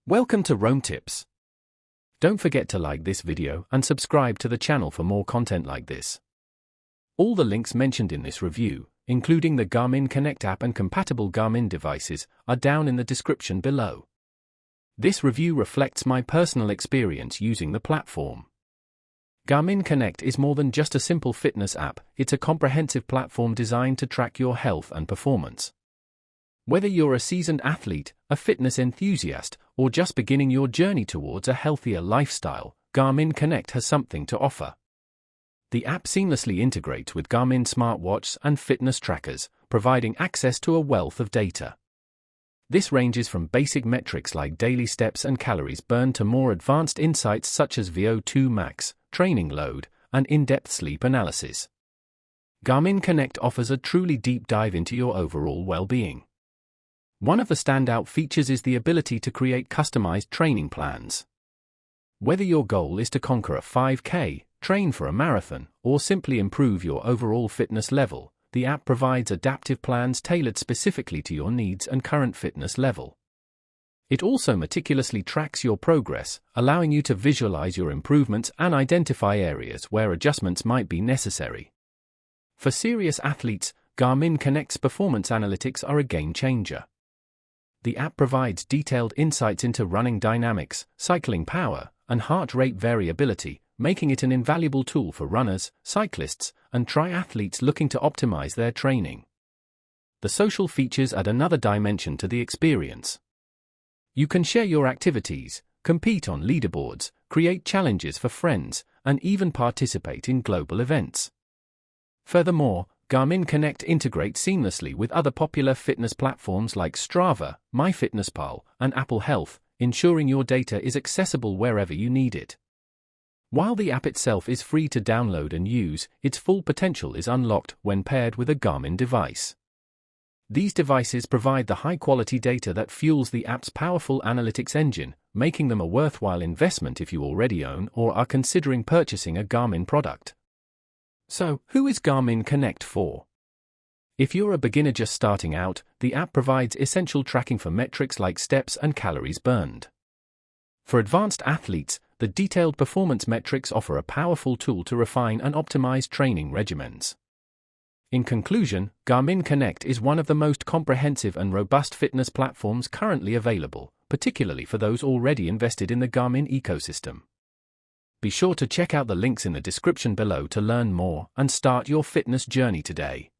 Welcome to Roam Tips. Don't forget to like this video and subscribe to the channel for more content like this. All the links mentioned in this review, including the Garmin Connect app and compatible Garmin devices, are down in the description below. This review reflects my personal experience using the platform. Garmin Connect is more than just a simple fitness app, it's a comprehensive platform designed to track your health and performance. Whether you're a seasoned athlete, a fitness enthusiast, or just beginning your journey towards a healthier lifestyle, Garmin Connect has something to offer. The app seamlessly integrates with Garmin smartwatches and fitness trackers, providing access to a wealth of data. This ranges from basic metrics like daily steps and calories burned to more advanced insights such as VO2 max, training load, and in-depth sleep analysis. Garmin Connect offers a truly deep dive into your overall well-being. One of the standout features is the ability to create customized training plans. Whether your goal is to conquer a 5K, train for a marathon, or simply improve your overall fitness level, the app provides adaptive plans tailored specifically to your needs and current fitness level. It also meticulously tracks your progress, allowing you to visualize your improvements and identify areas where adjustments might be necessary. For serious athletes, Garmin Connect's performance analytics are a game changer. The app provides detailed insights into running dynamics, cycling power, and heart rate variability, making it an invaluable tool for runners, cyclists, and triathletes looking to optimize their training. The social features add another dimension to the experience. You can share your activities, compete on leaderboards, create challenges for friends, and even participate in global events. Furthermore, Garmin Connect integrates seamlessly with other popular fitness platforms like Strava, MyFitnessPal, and Apple Health, ensuring your data is accessible wherever you need it. While the app itself is free to download and use, its full potential is unlocked when paired with a Garmin device. These devices provide the high-quality data that fuels the app's powerful analytics engine, making them a worthwhile investment if you already own or are considering purchasing a Garmin product. So, who is Garmin Connect for? If you're a beginner just starting out, the app provides essential tracking for metrics like steps and calories burned. For advanced athletes, the detailed performance metrics offer a powerful tool to refine and optimize training regimens. In conclusion, Garmin Connect is one of the most comprehensive and robust fitness platforms currently available, particularly for those already invested in the Garmin ecosystem. Be sure to check out the links in the description below to learn more and start your fitness journey today.